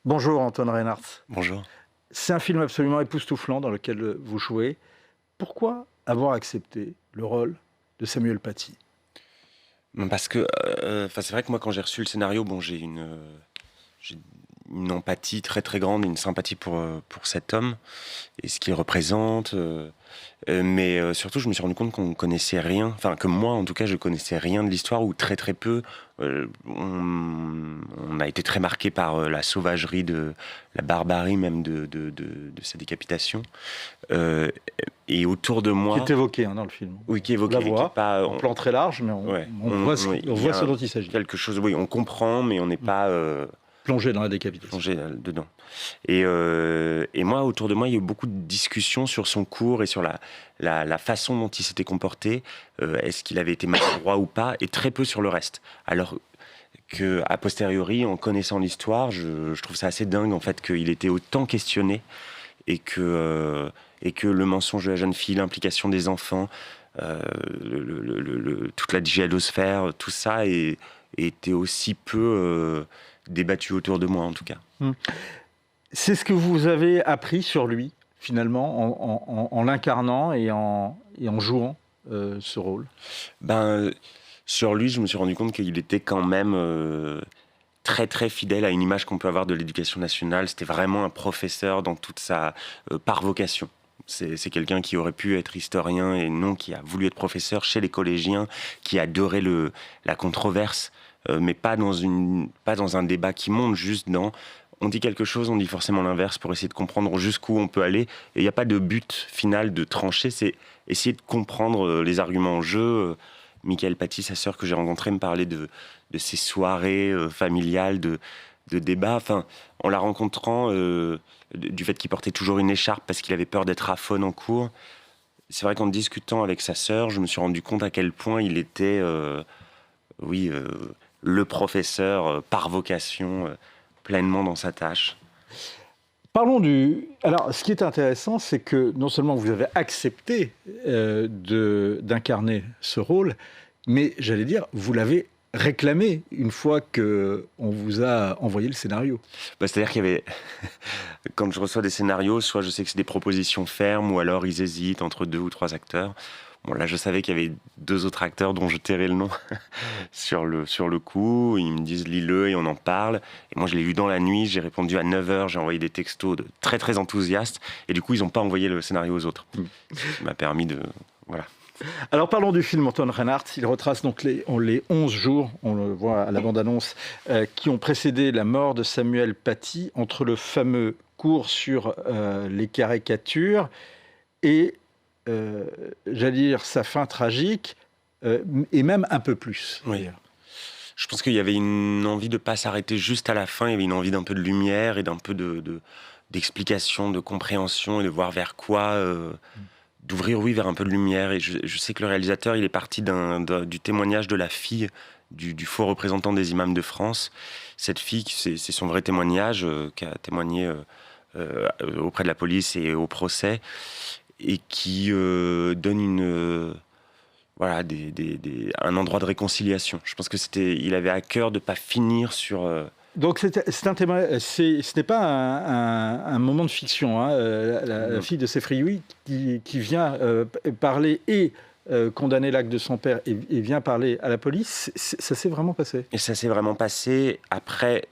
Bonjour Anton Reinhardt. Bonjour. C'est un film absolument époustouflant dans lequel vous jouez. Pourquoi avoir accepté le rôle de Samuel Paty? Parce que, c'est vrai que moi, quand j'ai reçu le scénario, bon, j'ai une empathie très, très grande, une sympathie pour cet homme et ce qu'il représente, mais surtout, je me suis rendu compte qu'on connaissait rien, enfin, que moi, en tout cas, je connaissais rien de l'histoire ou très, très peu. On a été très marqué par, la sauvagerie la barbarie même de sa décapitation, heu et autour de Qui moi. est évoqué dans le film. Oui, qui est On la évoqué et qui est voit pas, en plan très large, mais on, ouais, on voit, il on y voit ce a dont il s'agit. quelque chose, oui, on comprend, mais on n'est pas Plongé dans la décapitation. plongé dedans. Et moi, autour de moi, il y a eu beaucoup de discussions sur son cours et sur la façon dont il s'était comporté. Est-ce qu'il avait été maladroit ou pas, et très peu sur le reste. Alors que, a posteriori, en connaissant l'histoire, je trouve ça assez dingue en fait qu'il était autant questionné et que le mensonge de la jeune fille, l'implication des enfants, toute la djihadosphère, tout ça était aussi peu débattu autour de moi en tout cas. Hmm. C'est ce que vous avez appris sur lui, finalement, en l'incarnant et en jouant ce rôle. Ben, sur lui, je me suis rendu compte qu'il était quand même très très fidèle à une image qu'on peut avoir de l'éducation nationale. C'était vraiment un professeur dans toute sa par vocation. C'est quelqu'un qui aurait pu être historien et non, qui a voulu être professeur chez les collégiens, qui adorait la controverse, mais pas dans un débat qui monte, juste dans on dit quelque chose, on dit forcément l'inverse pour essayer de comprendre jusqu'où on peut aller. Et il n'y a pas de but final de trancher, c'est essayer de comprendre les arguments en jeu. Michael Paty, sa sœur que j'ai rencontrée, me parlait de ces soirées familiales, de débats. Enfin, en la rencontrant, du fait qu'il portait toujours une écharpe parce qu'il avait peur d'être aphone en cours. C'est vrai qu'en discutant avec sa sœur, je me suis rendu compte à quel point il était, oui, le professeur par vocation, pleinement dans sa tâche. Parlons du... Alors, ce qui est intéressant, c'est que non seulement vous avez accepté d'incarner ce rôle, mais j'allais dire, vous l'avez réclamé une fois qu'on vous a envoyé le scénario. C'est-à-dire qu'il y avait, quand je reçois des scénarios, soit je sais que c'est des propositions fermes, ou alors ils hésitent entre 2 ou 3 acteurs. Bon, là, je savais qu'il y avait 2 autres acteurs dont je tairais le nom sur le coup. Ils me disent lis-le et on en parle. Et moi, je l'ai vu dans la nuit. J'ai répondu à 9h. J'ai envoyé des textos de très très enthousiastes. Et du coup, ils n'ont pas envoyé le scénario aux autres. Ce qui m'a permis de... Voilà. Alors parlons du film Anton Reinhardt. Il retrace donc les 11 jours, on le voit à la bande-annonce, qui ont précédé la mort de Samuel Paty, entre le fameux cours sur les caricatures et, j'allais dire, sa fin tragique, et même un peu plus. Oui. Je pense qu'il y avait une envie de ne pas s'arrêter juste à la fin. Il y avait une envie d'un peu de lumière et d'un peu d'explication, de compréhension et de voir vers quoi... d'ouvrir, oui, vers un peu de lumière. Et je sais que le réalisateur, il est parti du témoignage de la fille du faux représentant des imams de France. Cette fille, c'est son vrai témoignage, qui a témoigné auprès de la police et au procès, et qui donne voilà, un endroit de réconciliation. Je pense que il avait à cœur de ne pas finir sur... Donc c'est un témoignage, ce n'est pas un moment de fiction, hein, la fille de Sefrioui qui vient parler et condamner l'acte de son père et vient parler à la police, ça s'est vraiment passé. Et ça s'est vraiment passé. Après,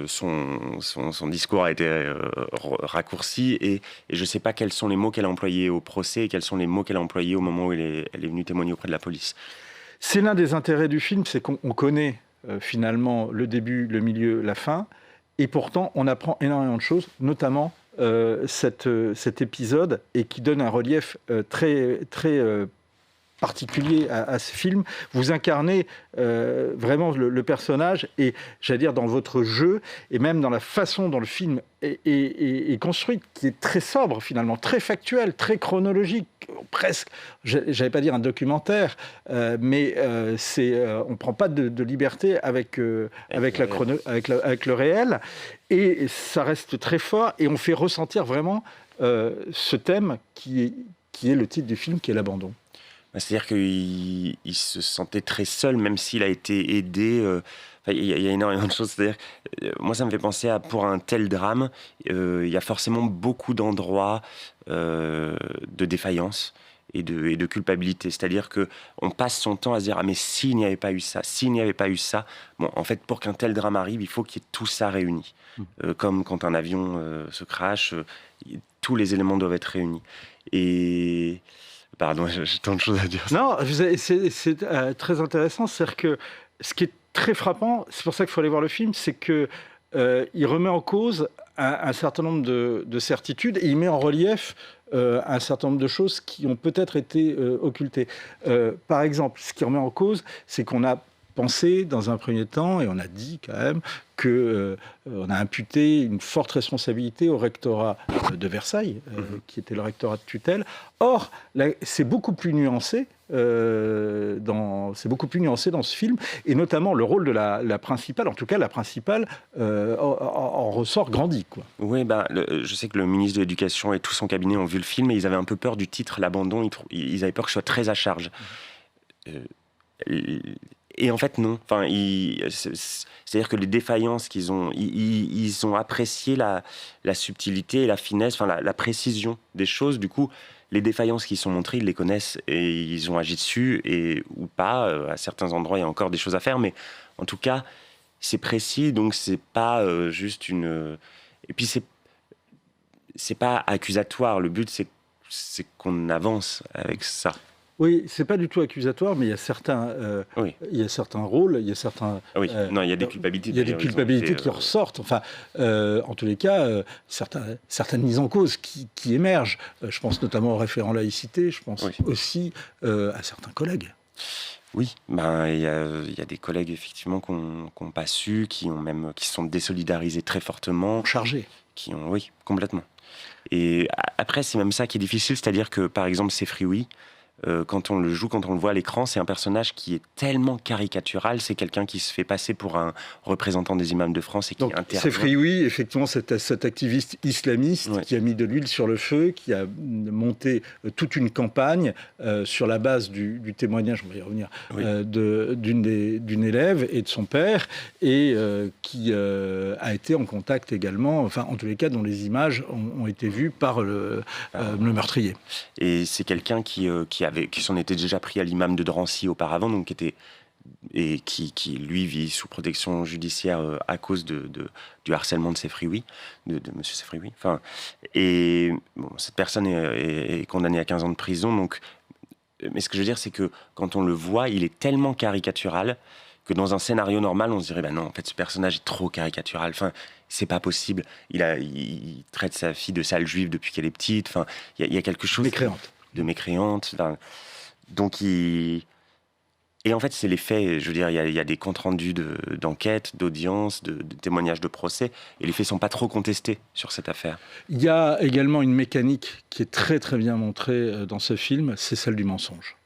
son discours a été raccourci et je ne sais pas quels sont les mots qu'elle a employés au procès et quels sont les mots qu'elle a employés au moment où elle est venue témoigner auprès de la police. C'est l'un des intérêts du film, c'est qu'on connaît finalement le début, le milieu, la fin, et pourtant on apprend énormément de choses, notamment cet épisode, et qui donne un relief très, très particulier à ce film. Vous incarnez vraiment le personnage, et j'allais dire dans votre jeu, et même dans la façon dont le film est construit, qui est très sobre finalement, très factuel, très chronologique, presque, j'allais pas dire un documentaire, mais on prend pas de liberté avec le réel, et ça reste très fort, et on fait ressentir vraiment ce thème qui est le titre du film, qui est l'abandon. C'est-à-dire qu'il se sentait très seul, même s'il a été aidé Il y a énormément de choses. C'est-à-dire, moi, ça me fait penser à, pour un tel drame, il y a forcément beaucoup d'endroits de défaillance et de culpabilité. C'est-à-dire qu'on passe son temps à se dire « Ah, mais s'il n'y avait pas eu ça, s'il n'y avait pas eu ça… » Bon, en fait, pour qu'un tel drame arrive, il faut qu'il y ait tout ça réuni. Comme quand un avion se crache, tous les éléments doivent être réunis. Et… Pardon, j'ai tant de choses à dire. Non, c'est très intéressant. C'est-à-dire que ce qui est très frappant, c'est pour ça qu'il faut aller voir le film, c'est que il remet en cause un certain nombre de certitudes et il met en relief un certain nombre de choses qui ont peut-être été occultées. Par exemple, ce qui remet en cause, c'est qu'on a pensé dans un premier temps, et on a dit quand même, qu'on a imputé une forte responsabilité au rectorat de Versailles, qui était le rectorat de tutelle. Or, c'est beaucoup plus nuancé. C'est beaucoup plus nuancé dans ce film, et notamment le rôle de la principale, en tout cas la principale, en ressort grandi, quoi. Oui, je sais que le ministre de l'Éducation et tout son cabinet ont vu le film et ils avaient un peu peur du titre, l'abandon. Ils avaient peur que ce soit très à charge. Et en fait, non. Enfin, c'est-à-dire que les défaillances qu'ils ont, ils ont apprécié la subtilité et la finesse, enfin la précision des choses. Du coup, les défaillances qui sont montrées, ils les connaissent et ils ont agi dessus, ou pas. À certains endroits, il y a encore des choses à faire, mais en tout cas, c'est précis, donc c'est pas juste une. Et puis c'est pas accusatoire. Le but, c'est qu'on avance avec ça. Oui, c'est pas du tout accusatoire, mais il y a certains rôles, il y a certains. Oui, non, il y a des culpabilités. Il y a des culpabilités qui ressortent. Enfin, en tous les cas, certaines mises en cause qui émergent. Je pense notamment au référent laïcité. Je pense aussi à certains collègues. Oui, il y a des collègues effectivement qui n'ont pas su, qui se sont désolidarisés très fortement. Chargés. Oui, complètement. Et après, c'est même ça qui est difficile, c'est-à-dire que par exemple, c'est Frioui. Quand on le joue, quand on le voit à l'écran, c'est un personnage qui est tellement caricatural. C'est quelqu'un qui se fait passer pour un représentant des imams de France et qui intervient. C'est Frioui, effectivement, cet activiste islamiste qui a mis de l'huile sur le feu, qui a monté toute une campagne sur la base du témoignage, on va y revenir, d'une élève et de son père, et qui a été en contact également, enfin, en tous les cas, dont les images ont été vues par le meurtrier. Et c'est quelqu'un qui s'en était déjà pris à l'imam de Drancy auparavant, donc qui lui vit sous protection judiciaire à cause du harcèlement de Sefrioui, de Monsieur Sefrioui. Enfin, et bon, cette personne est condamnée à 15 ans de prison. Donc, mais ce que je veux dire, c'est que quand on le voit, il est tellement caricatural que dans un scénario normal, on se dirait, non, en fait, ce personnage est trop caricatural. Enfin, c'est pas possible. Il traite sa fille de sale juive depuis qu'elle est petite. Enfin, il y a quelque chose de mécréante. Enfin, donc, et en fait, c'est les faits. Je veux dire, il y a des comptes rendus d'enquête, d'audience, de témoignages de procès, et les faits sont pas trop contestés sur cette affaire. Il y a également une mécanique qui est très très bien montrée dans ce film, c'est celle du mensonge.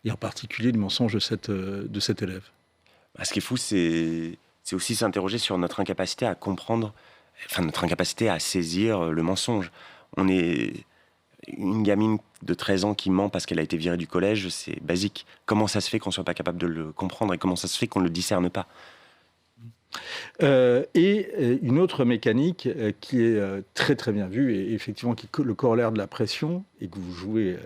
Et en particulier le mensonge de cet élève. Ce qui est fou, c'est aussi s'interroger sur notre incapacité à comprendre, enfin notre incapacité à saisir le mensonge. On est une gamine de 13 ans qui ment parce qu'elle a été virée du collège, c'est basique. Comment ça se fait qu'on ne soit pas capable de le comprendre et comment ça se fait qu'on ne le discerne pas ? Et une autre mécanique qui est très très bien vue et effectivement qui est le corollaire de la pression et que vous jouez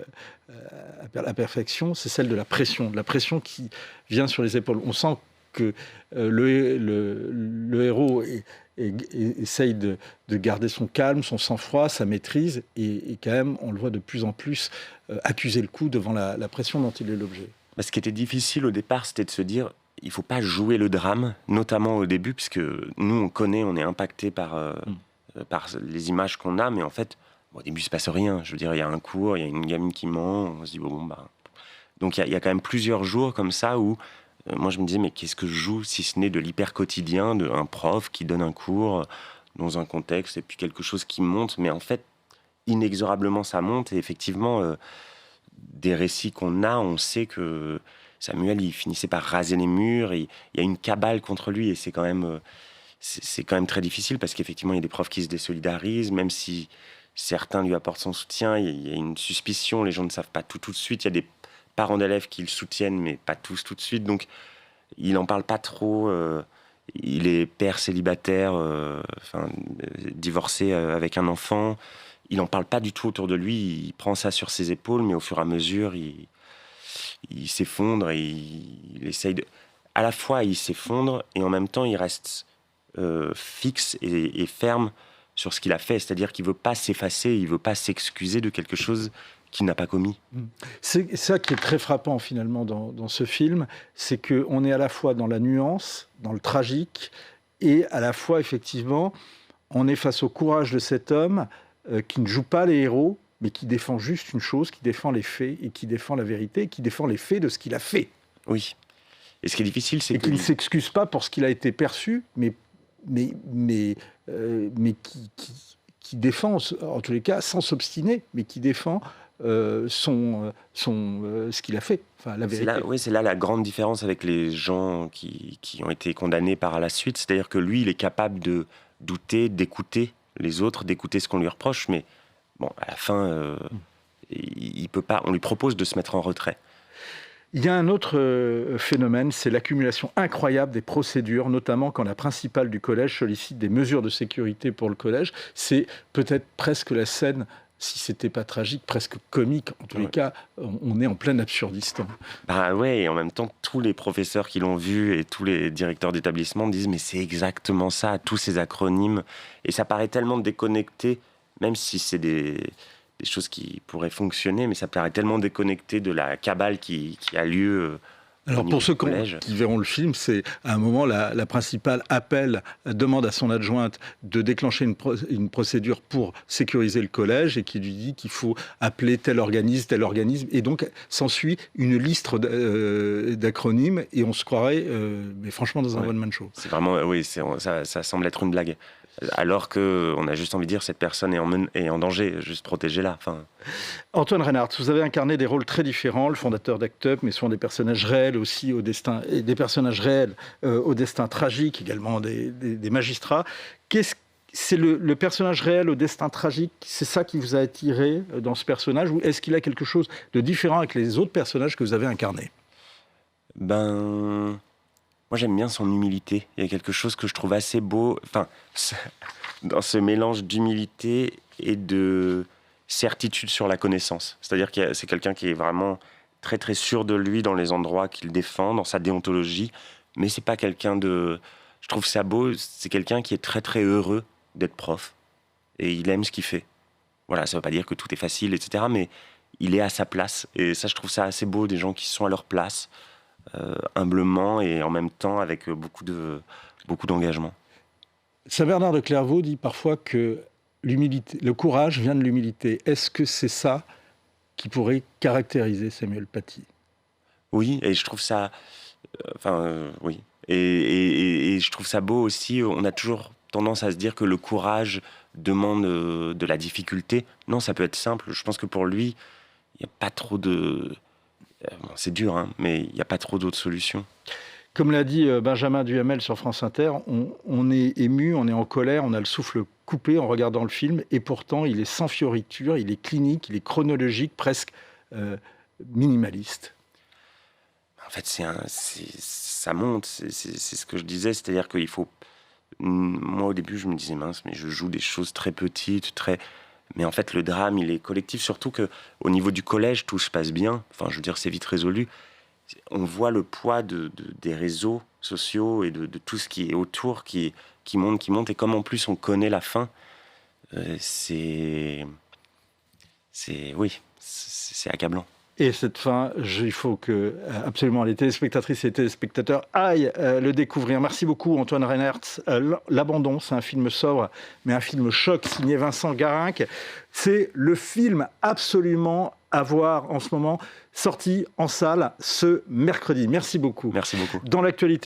à la perfection, c'est celle de la pression qui vient sur les épaules. On sent que le héros essaye de garder son calme, son sang-froid, sa maîtrise, et quand même, on le voit de plus en plus accuser le coup devant la pression dont il est l'objet. Ce qui était difficile au départ, c'était de se dire, il ne faut pas jouer le drame, notamment au début, puisque nous, on est impacté par les images qu'on a, mais en fait, au début, il ne se passe rien. Je veux dire, il y a un cours, il y a une gamine qui ment, on se dit, Donc il y a quand même plusieurs jours comme ça où moi, je me disais, mais qu'est-ce que je joue si ce n'est de l'hyper-quotidien, d'un prof qui donne un cours dans un contexte, et puis quelque chose qui monte, mais en fait, inexorablement, ça monte, et effectivement, des récits qu'on a, on sait que Samuel, il finissait par raser les murs, et il y a une cabale contre lui, et c'est quand même très difficile, parce qu'effectivement, il y a des profs qui se désolidarisent, même si certains lui apportent son soutien, il y a une suspicion, les gens ne savent pas tout de suite, il y a des parents d'élèves qui le soutiennent, mais pas tous tout de suite. Donc, il n'en parle pas trop. Il est père célibataire, divorcé avec un enfant. Il n'en parle pas du tout autour de lui. Il prend ça sur ses épaules, mais au fur et à mesure, il s'effondre et il essaye de... À la fois, il s'effondre et en même temps, il reste fixe et ferme sur ce qu'il a fait. C'est-à-dire qu'il ne veut pas s'effacer, il ne veut pas s'excuser de quelque chose qu'il n'a pas commis. C'est ça qui est très frappant finalement dans ce film, c'est qu'on est à la fois dans la nuance, dans le tragique, et à la fois effectivement, on est face au courage de cet homme qui ne joue pas les héros, mais qui défend juste une chose, qui défend les faits, et qui défend la vérité, et qui défend les faits de ce qu'il a fait. Oui. Et ce qui est difficile, c'est et qu'il ne s'excuse pas pour ce qu'il a été perçu, mais qui défend, en tous les cas, sans s'obstiner, mais qui défend ce qu'il a fait, enfin la vérité. C'est là la grande différence avec les gens qui ont été condamnés par la suite. C'est-à-dire que lui, il est capable de douter, d'écouter les autres, d'écouter ce qu'on lui reproche, mais bon, à la fin, il peut pas. On lui propose de se mettre en retrait. Il y a un autre phénomène, c'est l'accumulation incroyable des procédures, notamment quand la principale du collège sollicite des mesures de sécurité pour le collège. C'est peut-être presque la scène, si c'était pas tragique, presque comique. En tous les cas, on est en plein absurdistan. Bah ouais, et en même temps, tous les professeurs qui l'ont vu et tous les directeurs d'établissement disent mais c'est exactement ça, tous ces acronymes. Et ça paraît tellement déconnecté, même si c'est des choses qui pourraient fonctionner, mais ça paraît tellement déconnecté de la cabale qui a lieu. Alors pour ceux qui verront le film, c'est à un moment la principale demande à son adjointe de déclencher une procédure pour sécuriser le collège et qui lui dit qu'il faut appeler tel organisme, et donc s'ensuit une liste d'acronymes et on se croirait, mais franchement, dans un one-man show. C'est vraiment, oui, ça semble être une blague. Alors qu'on a juste envie de dire cette personne est en danger, juste protégez-la. Enfin... Antoine Reinhardt, vous avez incarné des rôles très différents, le fondateur d'Act Up, mais souvent des personnages réels aussi au destin, et des personnages réels au destin tragique, également des magistrats. C'est le personnage réel au destin tragique, c'est ça qui vous a attiré dans ce personnage, ou est-ce qu'il a quelque chose de différent avec les autres personnages que vous avez incarnés ? Moi, j'aime bien son humilité. Il y a quelque chose que je trouve assez beau, dans ce mélange d'humilité et de certitude sur la connaissance. C'est-à-dire que c'est quelqu'un qui est vraiment très, très sûr de lui dans les endroits qu'il défend, dans sa déontologie. Mais c'est pas quelqu'un de... Je trouve ça beau. C'est quelqu'un qui est très, très heureux d'être prof. Et il aime ce qu'il fait. Voilà, ça veut pas dire que tout est facile, etc. Mais il est à sa place. Et ça, je trouve ça assez beau, des gens qui sont à leur place. Humblement et en même temps avec beaucoup d'engagement. Saint Bernard de Clairvaux dit parfois que le courage vient de l'humilité. Est-ce que c'est ça qui pourrait caractériser Samuel Paty ? Oui, et je trouve ça... oui. Et je trouve ça beau aussi. On a toujours tendance à se dire que le courage demande de la difficulté. Non, ça peut être simple. Je pense que pour lui, il n'y a pas trop de... c'est dur, hein, mais il n'y a pas trop d'autres solutions. Comme l'a dit Benjamin Duhamel sur France Inter, on est ému, on est en colère, on a le souffle coupé en regardant le film, et pourtant il est sans fioriture, il est clinique, il est chronologique, presque minimaliste. En fait, ça monte, c'est ce que je disais, c'est-à-dire qu'il faut... Moi, au début, je me disais, mince, mais je joue des choses très petites, Mais en fait, le drame, il est collectif, surtout qu'au niveau du collège, tout se passe bien. Enfin, je veux dire, c'est vite résolu. On voit le poids des réseaux sociaux et de tout ce qui est autour qui monte. Et comme en plus, on connaît la fin, c'est accablant. Et cette fin, il faut que absolument les téléspectatrices et les téléspectateurs aillent le découvrir. Merci beaucoup Antoine Reinhardt. L'Abandon, c'est un film sobre, mais un film choc signé Vincent Garinck. C'est le film absolument à voir en ce moment, sorti en salle ce mercredi. Merci beaucoup. Merci beaucoup. Dans l'actualité.